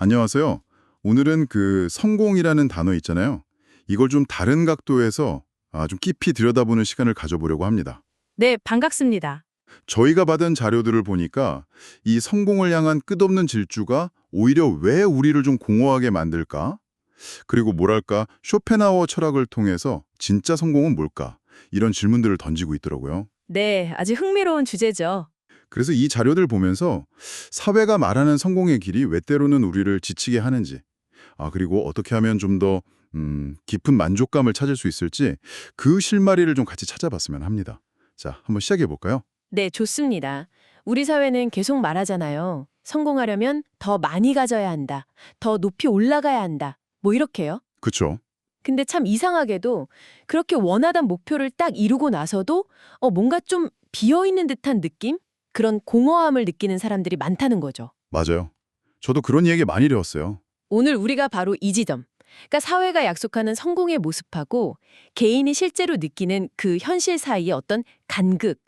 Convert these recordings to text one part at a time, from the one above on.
안녕하세요. 오늘은 그 성공이라는 단어 있잖아요. 이걸 좀 다른 각도에서 좀 깊이 들여다보는 시간을 가져보려고 합니다. 네, 반갑습니다. 저희가 받은 자료들을 보니까 이 성공을 향한 끝없는 질주가 오히려 왜 우리를 좀 공허하게 만들까? 그리고 뭐랄까, 쇼펜하우어 철학을 통해서 진짜 성공은 뭘까? 이런 질문들을 던지고 있더라고요. 네, 아주 흥미로운 주제죠. 그래서 이 자료들 보면서 사회가 말하는 성공의 길이 왜 때로는 우리를 지치게 하는지, 그리고 어떻게 하면 좀 더 깊은 만족감을 찾을 수 있을지 그 실마리를 좀 같이 찾아봤으면 합니다. 자, 한번 시작해 볼까요? 네, 좋습니다. 우리 사회는 계속 말하잖아요. 성공하려면 더 많이 가져야 한다. 더 높이 올라가야 한다. 뭐 이렇게요. 그렇죠. 근데 참 이상하게도 그렇게 원하던 목표를 딱 이루고 나서도 뭔가 좀 비어있는 듯한 느낌? 그런 공허함을 느끼는 사람들이 많다는 거죠. 맞아요. 저도 그런 얘기 많이 들었어요. 오늘 우리가 바로 이 지점, 그러니까 사회가 약속하는 성공의 모습하고 개인이 실제로 느끼는 그 현실 사이의 어떤 간극,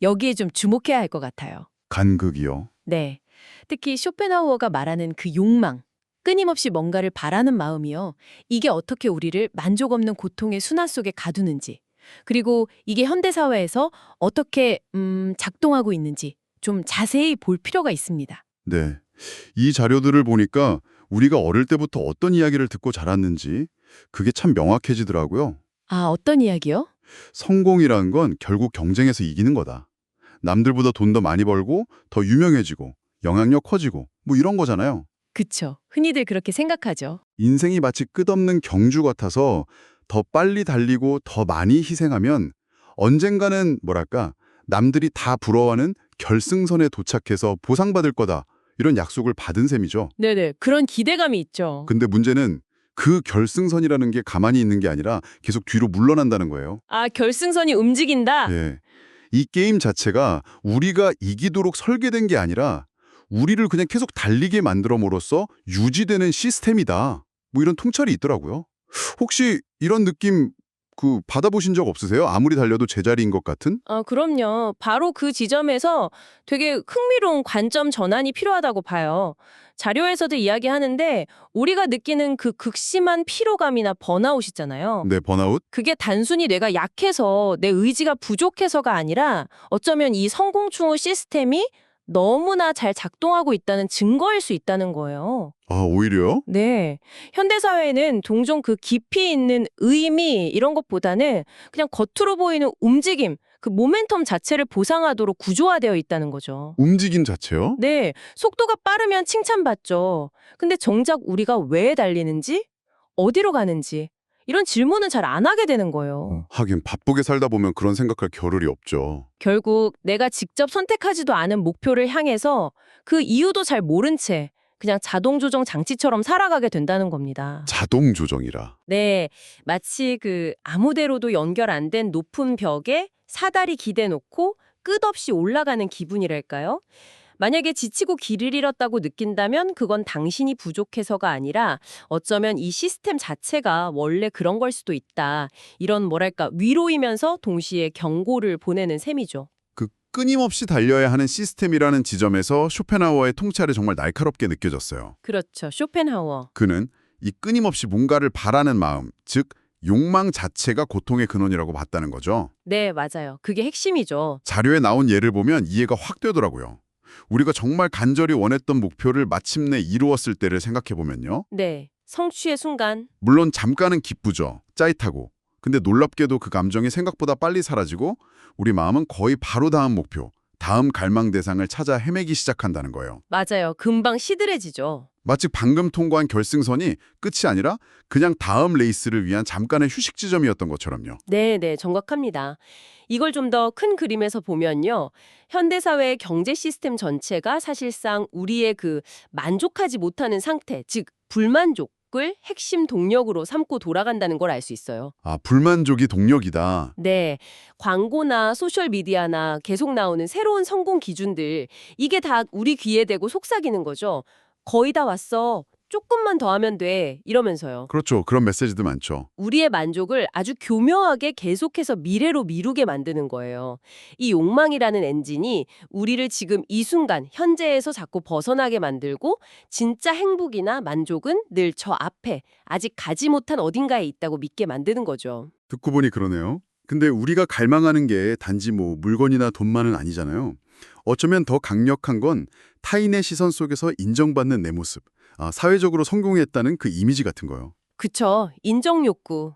여기에 좀 주목해야 할 것 같아요. 간극이요. 네. 특히 쇼펜하우어가 말하는 그 욕망, 끊임없이 뭔가를 바라는 마음이요. 이게 어떻게 우리를 만족 없는 고통의 순환 속에 가두는지, 그리고 이게 현대사회에서 어떻게 작동하고 있는지 좀 자세히 볼 필요가 있습니다. 네. 이 자료들을 보니까 우리가 어릴 때부터 어떤 이야기를 듣고 자랐는지 그게 참 명확해지더라고요. 아, 어떤 이야기요? 성공이라는 건 결국 경쟁에서 이기는 거다. 남들보다 돈 더 많이 벌고 더 유명해지고 영향력 커지고 뭐 이런 거잖아요. 그쵸. 흔히들 그렇게 생각하죠. 인생이 마치 끝없는 경주 같아서 더 빨리 달리고 더 많이 희생하면 언젠가는 뭐랄까 남들이 다 부러워하는 결승선에 도착해서 보상받을 거다. 이런 약속을 받은 셈이죠. 네네. 그런 기대감이 있죠. 근데 문제는 그 결승선이라는 게 가만히 있는 게 아니라 계속 뒤로 물러난다는 거예요. 아, 결승선이 움직인다? 예. 이 게임 자체가 우리가 이기도록 설계된 게 아니라 우리를 그냥 계속 달리게 만들어므로써 유지되는 시스템이다. 뭐 이런 통찰이 있더라고요. 혹시 이런 느낌 받아보신 적 없으세요? 아무리 달려도 제자리인 것 같은? 그럼요. 바로 그 지점에서 되게 흥미로운 관점 전환이 필요하다고 봐요. 자료에서도 이야기하는데 우리가 느끼는 그 극심한 피로감이나 번아웃 있잖아요. 네, 번아웃? 그게 단순히 뇌가 약해서 내 의지가 부족해서가 아니라 어쩌면 이 성공충의 시스템이 너무나 잘 작동하고 있다는 증거일 수 있다는 거예요. 오히려요? 네. 현대사회는 종종 그 깊이 있는 의미 이런 것보다는 그냥 겉으로 보이는 움직임, 그 모멘텀 자체를 보상하도록 구조화되어 있다는 거죠. 움직임 자체요? 네. 속도가 빠르면 칭찬받죠. 근데 정작 우리가 왜 달리는지, 어디로 가는지 이런 질문은 잘 안 하게 되는 거예요. 하긴 바쁘게 살다 보면 그런 생각할 겨를이 없죠. 결국 내가 직접 선택하지도 않은 목표를 향해서 그 이유도 잘 모른 채 그냥 자동 조정 장치처럼 살아가게 된다는 겁니다. 자동 조정이라. 네, 마치 그 아무데로도 연결 안 된 높은 벽에 사다리 기대 놓고 끝없이 올라가는 기분이랄까요? 만약에 지치고 길을 잃었다고 느낀다면 그건 당신이 부족해서가 아니라 어쩌면 이 시스템 자체가 원래 그런 걸 수도 있다. 이런 뭐랄까 위로이면서 동시에 경고를 보내는 셈이죠. 그 끊임없이 달려야 하는 시스템이라는 지점에서 쇼펜하우어의 통찰이 정말 날카롭게 느껴졌어요. 그렇죠. 쇼펜하우어. 그는 이 끊임없이 뭔가를 바라는 마음, 즉 욕망 자체가 고통의 근원이라고 봤다는 거죠. 네, 맞아요. 그게 핵심이죠. 자료에 나온 예를 보면 이해가 확 되더라고요. 우리가 정말 간절히 원했던 목표를 마침내 이루었을 때를 생각해보면요. 네, 성취의 순간. 물론 잠깐은 기쁘죠. 짜릿하고. 근데 놀랍게도 그 감정이 생각보다 빨리 사라지고 우리 마음은 거의 바로 다음 목표, 다음 갈망 대상을 찾아 헤매기 시작한다는 거예요. 맞아요. 금방 시들해지죠. 마치 방금 통과한 결승선이 끝이 아니라 그냥 다음 레이스를 위한 잠깐의 휴식 지점이었던 것처럼요. 네, 네, 정확합니다. 이걸 좀 더 큰 그림에서 보면요. 현대사회의 경제 시스템 전체가 사실상 우리의 그 만족하지 못하는 상태, 즉 불만족을 핵심 동력으로 삼고 돌아간다는 걸 알 수 있어요. 불만족이 동력이다. 네, 광고나 소셜미디어나 계속 나오는 새로운 성공 기준들, 이게 다 우리 귀에 대고 속삭이는 거죠. 거의 다 왔어. 조금만 더 하면 돼. 이러면서요. 그렇죠. 그런 메시지도 많죠. 우리의 만족을 아주 교묘하게 계속해서 미래로 미루게 만드는 거예요. 이 욕망이라는 엔진이 우리를 지금 이 순간, 현재에서 자꾸 벗어나게 만들고 진짜 행복이나 만족은 늘 저 앞에 아직 가지 못한 어딘가에 있다고 믿게 만드는 거죠. 듣고 보니 그러네요. 근데 우리가 갈망하는 게 단지 뭐 물건이나 돈만은 아니잖아요. 어쩌면 더 강력한 건 타인의 시선 속에서 인정받는 내 모습, 사회적으로 성공했다는 그 이미지 같은 거요. 그쵸. 인정 욕구.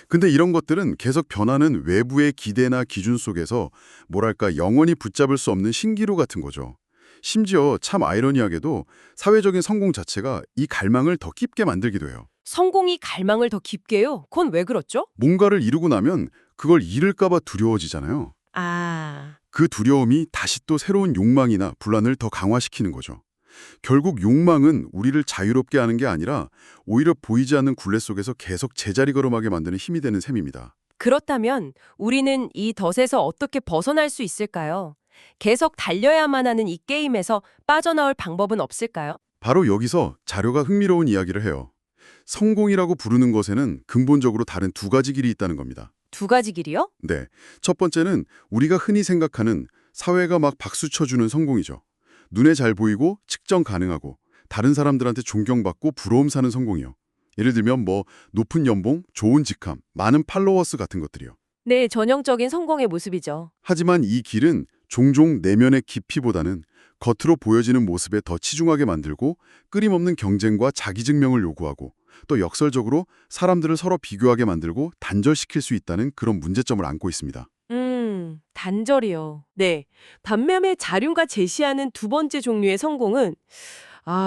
근데 이런 것들은 계속 변하는 외부의 기대나 기준 속에서 뭐랄까 영원히 붙잡을 수 없는 신기루 같은 거죠. 심지어 참 아이러니하게도 사회적인 성공 자체가 이 갈망을 더 깊게 만들기도 해요. 성공이 갈망을 더 깊게요? 그건 왜 그렇죠? 뭔가를 이루고 나면 그걸 잃을까 봐 두려워지잖아요. 아, 그 두려움이 다시 또 새로운 욕망이나 불안을 더 강화시키는 거죠. 결국 욕망은 우리를 자유롭게 하는 게 아니라 오히려 보이지 않는 굴레 속에서 계속 제자리 걸음하게 만드는 힘이 되는 셈입니다. 그렇다면 우리는 이 덫에서 어떻게 벗어날 수 있을까요? 계속 달려야만 하는 이 게임에서 빠져나올 방법은 없을까요? 바로 여기서 자료가 흥미로운 이야기를 해요. 성공이라고 부르는 것에는 근본적으로 다른 두 가지 길이 있다는 겁니다. 두 가지 길이요? 네, 첫 번째는 우리가 흔히 생각하는 사회가 막 박수 쳐주는 성공이죠. 눈에 잘 보이고 측정 가능하고 다른 사람들한테 존경받고 부러움 사는 성공이요. 예를 들면 뭐 높은 연봉, 좋은 직함, 많은 팔로워스 같은 것들이요. 네, 전형적인 성공의 모습이죠. 하지만 이 길은 종종 내면의 깊이보다는 겉으로 보여지는 모습에 더 치중하게 만들고 끊임없는 경쟁과 자기증명을 요구하고 또 역설적으로 사람들을 서로 비교하게 만들고 단절시킬 수 있다는 그런 문제점을 안고 있습니다. 단절이요. 네. 반면에 자륜가 제시하는 두 번째 종류의 성공은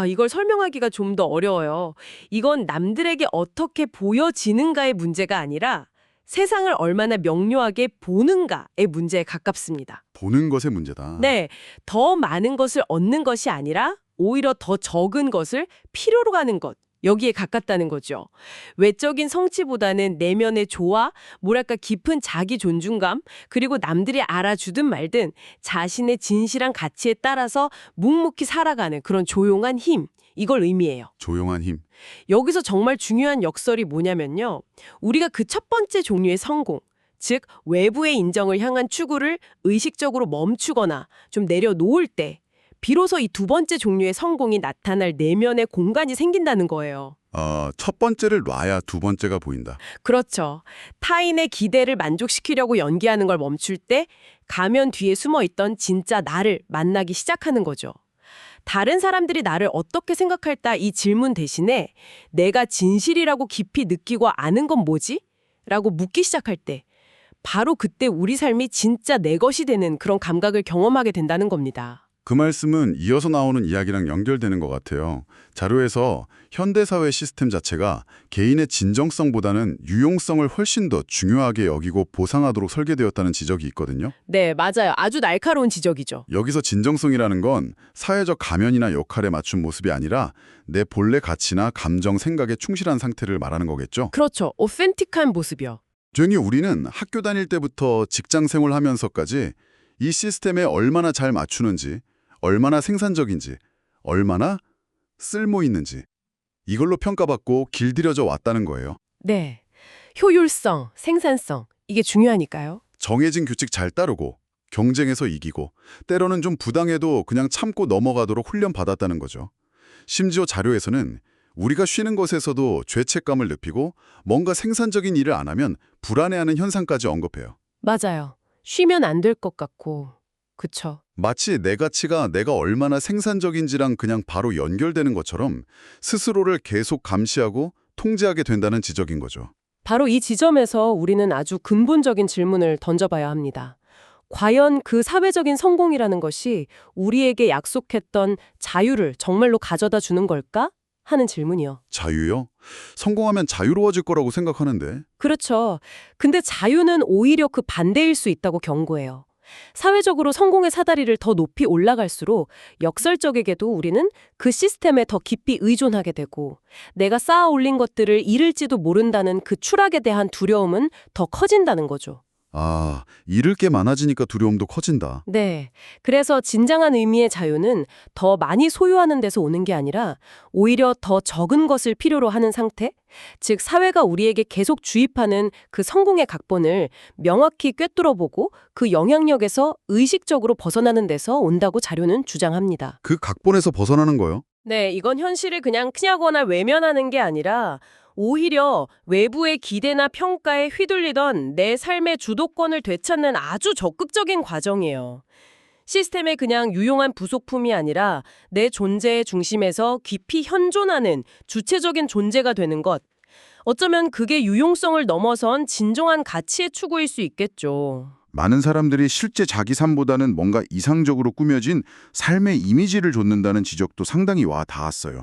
이걸 설명하기가 좀 더 어려워요. 이건 남들에게 어떻게 보여지는가의 문제가 아니라 세상을 얼마나 명료하게 보는가의 문제에 가깝습니다. 보는 것의 문제다. 네. 더 많은 것을 얻는 것이 아니라 오히려 더 적은 것을 필요로 가는 것. 여기에 가깝다는 거죠. 외적인 성취보다는 내면의 조화, 뭐랄까 깊은 자기 존중감, 그리고 남들이 알아주든 말든 자신의 진실한 가치에 따라서 묵묵히 살아가는 그런 조용한 힘, 이걸 의미해요. 조용한 힘. 여기서 정말 중요한 역설이 뭐냐면요. 우리가 그 첫 번째 종류의 성공, 즉 외부의 인정을 향한 추구를 의식적으로 멈추거나 좀 내려놓을 때 비로소 이 두 번째 종류의 성공이 나타날 내면의 공간이 생긴다는 거예요. 첫 번째를 놔야 두 번째가 보인다. 그렇죠. 타인의 기대를 만족시키려고 연기하는 걸 멈출 때 가면 뒤에 숨어있던 진짜 나를 만나기 시작하는 거죠. 다른 사람들이 나를 어떻게 생각할까 이 질문 대신에 내가 진실이라고 깊이 느끼고 아는 건 뭐지? 라고 묻기 시작할 때 바로 그때 우리 삶이 진짜 내 것이 되는 그런 감각을 경험하게 된다는 겁니다. 그 말씀은 이어서 나오는 이야기랑 연결되는 것 같아요. 자료에서 현대사회 시스템 자체가 개인의 진정성보다는 유용성을 훨씬 더 중요하게 여기고 보상하도록 설계되었다는 지적이 있거든요. 네, 맞아요. 아주 날카로운 지적이죠. 여기서 진정성이라는 건 사회적 가면이나 역할에 맞춘 모습이 아니라 내 본래 가치나 감정, 생각에 충실한 상태를 말하는 거겠죠. 그렇죠. 오센틱한 모습이요. 괜히 우리는 학교 다닐 때부터 직장 생활하면서까지 이 시스템에 얼마나 잘 맞추는지, 얼마나 생산적인지, 얼마나 쓸모 있는지 이걸로 평가받고 길들여져 왔다는 거예요. 네. 효율성, 생산성, 이게 중요하니까요. 정해진 규칙 잘 따르고 경쟁에서 이기고 때로는 좀 부당해도 그냥 참고 넘어가도록 훈련받았다는 거죠. 심지어 자료에서는 우리가 쉬는 것에서도 죄책감을 느끼고 뭔가 생산적인 일을 안 하면 불안해하는 현상까지 언급해요. 맞아요. 쉬면 안 될 것 같고. 그쵸. 마치 내 가치가 내가 얼마나 생산적인지랑 그냥 바로 연결되는 것처럼 스스로를 계속 감시하고 통제하게 된다는 지적인 거죠. 바로 이 지점에서 우리는 아주 근본적인 질문을 던져봐야 합니다. 과연 그 사회적인 성공이라는 것이 우리에게 약속했던 자유를 정말로 가져다 주는 걸까? 하는 질문이요. 자유요? 성공하면 자유로워질 거라고 생각하는데. 그렇죠. 근데 자유는 오히려 그 반대일 수 있다고 경고해요. 사회적으로 성공의 사다리를 더 높이 올라갈수록 역설적에게도 우리는 그 시스템에 더 깊이 의존하게 되고 내가 쌓아 올린 것들을 잃을지도 모른다는 그 추락에 대한 두려움은 더 커진다는 거죠. 아, 잃을 게 많아지니까 두려움도 커진다. 네. 그래서 진정한 의미의 자유는 더 많이 소유하는 데서 오는 게 아니라 오히려 더 적은 것을 필요로 하는 상태? 즉, 사회가 우리에게 계속 주입하는 그 성공의 각본을 명확히 꿰뚫어보고 그 영향력에서 의식적으로 벗어나는 데서 온다고 자료는 주장합니다. 그 각본에서 벗어나는 거요? 네, 이건 현실을 그냥 피하거나 외면하는 게 아니라 오히려 외부의 기대나 평가에 휘둘리던 내 삶의 주도권을 되찾는 아주 적극적인 과정이에요. 시스템의 그냥 유용한 부속품이 아니라 내 존재의 중심에서 깊이 현존하는 주체적인 존재가 되는 것. 어쩌면 그게 유용성을 넘어선 진정한 가치의 추구일 수 있겠죠. 많은 사람들이 실제 자기 삶보다는 뭔가 이상적으로 꾸며진 삶의 이미지를 좇는다는 지적도 상당히 와 닿았어요.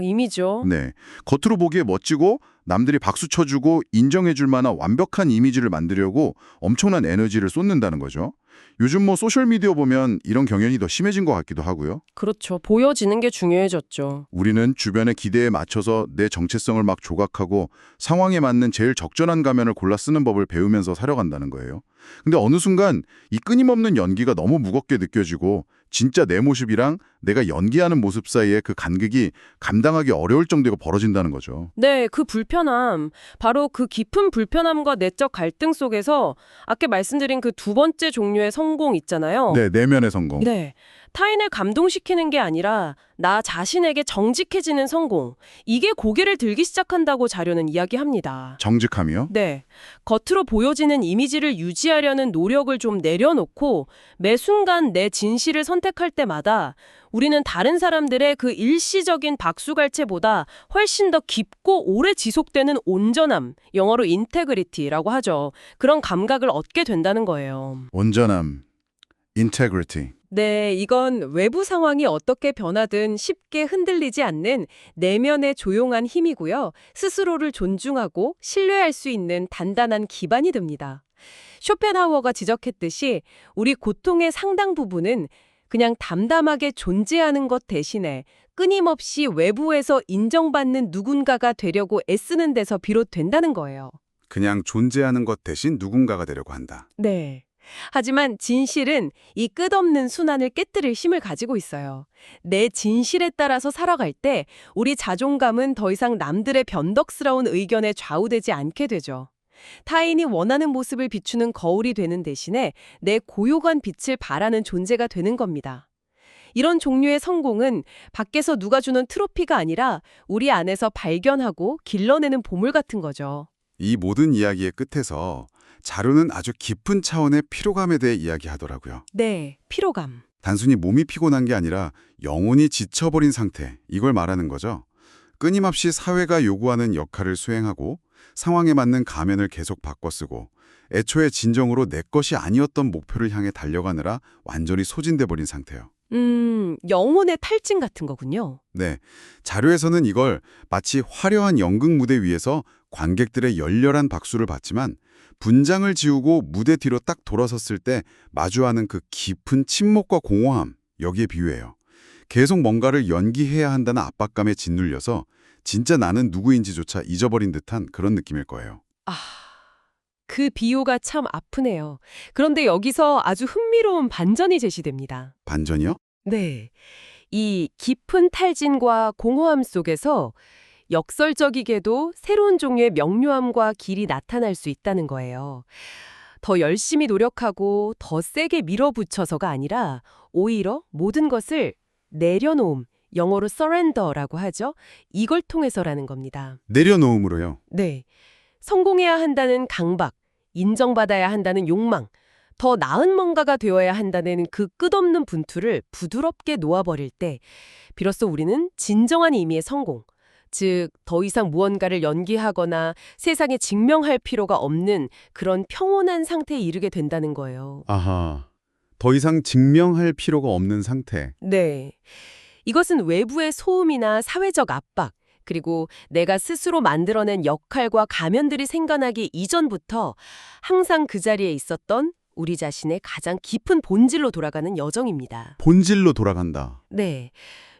이미죠. 네, 겉으로 보기에 멋지고 남들이 박수 쳐주고 인정해줄 만한 완벽한 이미지를 만들려고 엄청난 에너지를 쏟는다는 거죠. 요즘 뭐 소셜미디어 보면 이런 경향이 더 심해진 것 같기도 하고요. 그렇죠. 보여지는 게 중요해졌죠. 우리는 주변의 기대에 맞춰서 내 정체성을 막 조각하고 상황에 맞는 제일 적절한 가면을 골라 쓰는 법을 배우면서 살아간다는 거예요. 근데 어느 순간 이 끊임없는 연기가 너무 무겁게 느껴지고 진짜 내 모습이랑 내가 연기하는 모습 사이에 그 간극이 감당하기 어려울 정도가 벌어진다는 거죠. 네, 그 불편함, 바로 그 깊은 불편함과 내적 갈등 속에서 아까 말씀드린 그 두 번째 종류의 성공 있잖아요. 네, 내면의 성공. 네, 타인을 감동시키는 게 아니라 나 자신에게 정직해지는 성공. 이게 고개를 들기 시작한다고 자료는 이야기합니다. 정직함이요? 네, 겉으로 보여지는 이미지를 유지하려는 노력을 좀 내려놓고 매 순간 내 진실을 선택할 때마다 우리는 다른 사람들의 그 일시적인 박수갈채보다 훨씬 더 깊고 오래 지속되는 온전함, 영어로 인테그리티라고 하죠. 그런 감각을 얻게 된다는 거예요. 온전함, integrity. 네, 이건 외부 상황이 어떻게 변하든 쉽게 흔들리지 않는 내면의 조용한 힘이고요. 스스로를 존중하고 신뢰할 수 있는 단단한 기반이 됩니다. 쇼펜하우어가 지적했듯이 우리 고통의 상당 부분은 그냥 담담하게 존재하는 것 대신에 끊임없이 외부에서 인정받는 누군가가 되려고 애쓰는 데서 비롯된다는 거예요. 그냥 존재하는 것 대신 누군가가 되려고 한다. 네. 하지만 진실은 이 끝없는 순환을 깨뜨릴 힘을 가지고 있어요. 내 진실에 따라서 살아갈 때 우리 자존감은 더 이상 남들의 변덕스러운 의견에 좌우되지 않게 되죠. 타인이 원하는 모습을 비추는 거울이 되는 대신에 내 고요한 빛을 발하는 존재가 되는 겁니다. 이런 종류의 성공은 밖에서 누가 주는 트로피가 아니라 우리 안에서 발견하고 길러내는 보물 같은 거죠. 이 모든 이야기의 끝에서 자료는 아주 깊은 차원의 피로감에 대해 이야기하더라고요. 네, 피로감. 단순히 몸이 피곤한 게 아니라 영혼이 지쳐버린 상태, 이걸 말하는 거죠. 끊임없이 사회가 요구하는 역할을 수행하고 상황에 맞는 가면을 계속 바꿔 쓰고 애초에 진정으로 내 것이 아니었던 목표를 향해 달려가느라 완전히 소진돼 버린 상태요. 영혼의 탈진 같은 거군요. 네, 자료에서는 이걸 마치 화려한 연극 무대 위에서 관객들의 열렬한 박수를 받지만 분장을 지우고 무대 뒤로 딱 돌아섰을 때 마주하는 그 깊은 침묵과 공허함, 여기에 비유해요. 계속 뭔가를 연기해야 한다는 압박감에 짓눌려서 진짜 나는 누구인지조차 잊어버린 듯한 그런 느낌일 거예요. 그 비유가 참 아프네요. 그런데 여기서 아주 흥미로운 반전이 제시됩니다. 반전이요? 네. 이 깊은 탈진과 공허함 속에서 역설적이게도 새로운 종류의 명료함과 길이 나타날 수 있다는 거예요. 더 열심히 노력하고 더 세게 밀어붙여서가 아니라 오히려 모든 것을 내려놓음, 영어로 surrender라고 하죠. 이걸 통해서라는 겁니다. 내려놓음으로요. 네. 성공해야 한다는 강박, 인정받아야 한다는 욕망, 더 나은 뭔가가 되어야 한다는 그 끝없는 분투를 부드럽게 놓아버릴 때 비로소 우리는 진정한 의미의 성공, 즉 더 이상 무언가를 연기하거나 세상에 증명할 필요가 없는 그런 평온한 상태에 이르게 된다는 거예요. 아하, 더 이상 증명할 필요가 없는 상태. 네. 이것은 외부의 소음이나 사회적 압박, 그리고 내가 스스로 만들어낸 역할과 가면들이 생겨나기 이전부터 항상 그 자리에 있었던 우리 자신의 가장 깊은 본질로 돌아가는 여정입니다. 본질로 돌아간다. 네.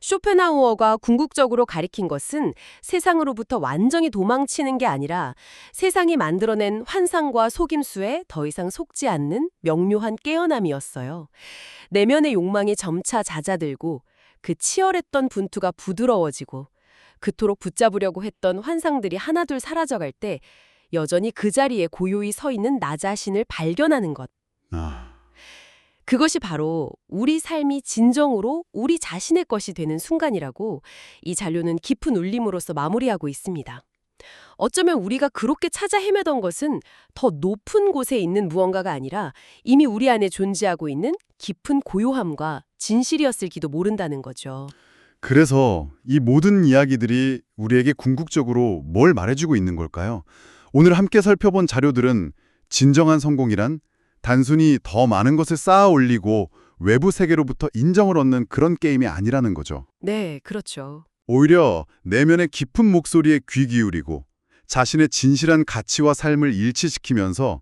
쇼펜하우어가 궁극적으로 가리킨 것은 세상으로부터 완전히 도망치는 게 아니라 세상이 만들어낸 환상과 속임수에 더 이상 속지 않는 명료한 깨어남이었어요. 내면의 욕망이 점차 잦아들고 그 치열했던 분투가 부드러워지고 그토록 붙잡으려고 했던 환상들이 하나둘 사라져갈 때 여전히 그 자리에 고요히 서 있는 나 자신을 발견하는 것. 아, 그것이 바로 우리 삶이 진정으로 우리 자신의 것이 되는 순간이라고 이 잔료는 깊은 울림으로써 마무리하고 있습니다. 어쩌면 우리가 그렇게 찾아 헤매던 것은 더 높은 곳에 있는 무언가가 아니라 이미 우리 안에 존재하고 있는 깊은 고요함과 진실이었을지도 모른다는 거죠. 그래서 이 모든 이야기들이 우리에게 궁극적으로 뭘 말해주고 있는 걸까요? 오늘 함께 살펴본 자료들은 진정한 성공이란 단순히 더 많은 것을 쌓아 올리고 외부 세계로부터 인정을 얻는 그런 게임이 아니라는 거죠. 네, 그렇죠. 오히려 내면의 깊은 목소리에 귀 기울이고 자신의 진실한 가치와 삶을 일치시키면서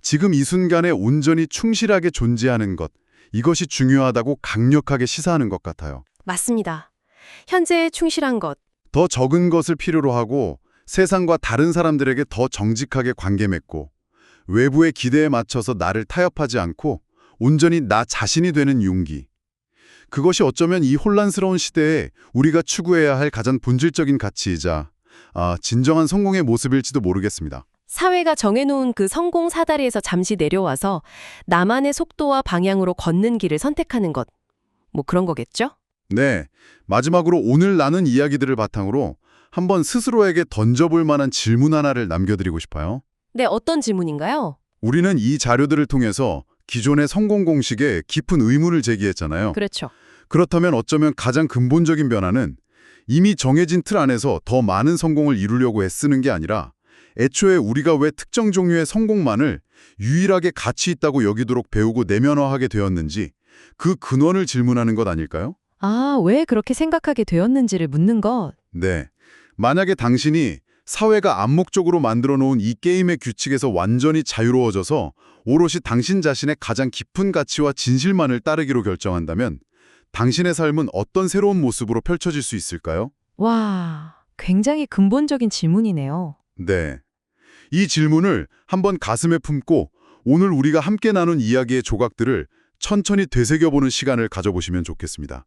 지금 이 순간에 온전히 충실하게 존재하는 것, 이것이 중요하다고 강력하게 시사하는 것 같아요. 맞습니다. 현재에 충실한 것. 더 적은 것을 필요로 하고 세상과 다른 사람들에게 더 정직하게 관계 맺고 외부의 기대에 맞춰서 나를 타협하지 않고 온전히 나 자신이 되는 용기. 그것이 어쩌면 이 혼란스러운 시대에 우리가 추구해야 할 가장 본질적인 가치이자 진정한 성공의 모습일지도 모르겠습니다. 사회가 정해놓은 그 성공 사다리에서 잠시 내려와서 나만의 속도와 방향으로 걷는 길을 선택하는 것. 뭐 그런 거겠죠? 네, 마지막으로 오늘 나눈 이야기들을 바탕으로 한번 스스로에게 던져볼 만한 질문 하나를 남겨드리고 싶어요. 네, 어떤 질문인가요? 우리는 이 자료들을 통해서 기존의 성공 공식에 깊은 의문을 제기했잖아요. 그렇죠. 그렇다면 어쩌면 가장 근본적인 변화는 이미 정해진 틀 안에서 더 많은 성공을 이루려고 애쓰는 게 아니라 애초에 우리가 왜 특정 종류의 성공만을 유일하게 가치 있다고 여기도록 배우고 내면화하게 되었는지 그 근원을 질문하는 것 아닐까요? 아, 왜 그렇게 생각하게 되었는지를 묻는 것. 네. 만약에 당신이 사회가 암묵적으로 만들어 놓은 이 게임의 규칙에서 완전히 자유로워져서 오롯이 당신 자신의 가장 깊은 가치와 진실만을 따르기로 결정한다면 당신의 삶은 어떤 새로운 모습으로 펼쳐질 수 있을까요? 와, 굉장히 근본적인 질문이네요. 네. 이 질문을 한번 가슴에 품고 오늘 우리가 함께 나눈 이야기의 조각들을 천천히 되새겨보는 시간을 가져보시면 좋겠습니다.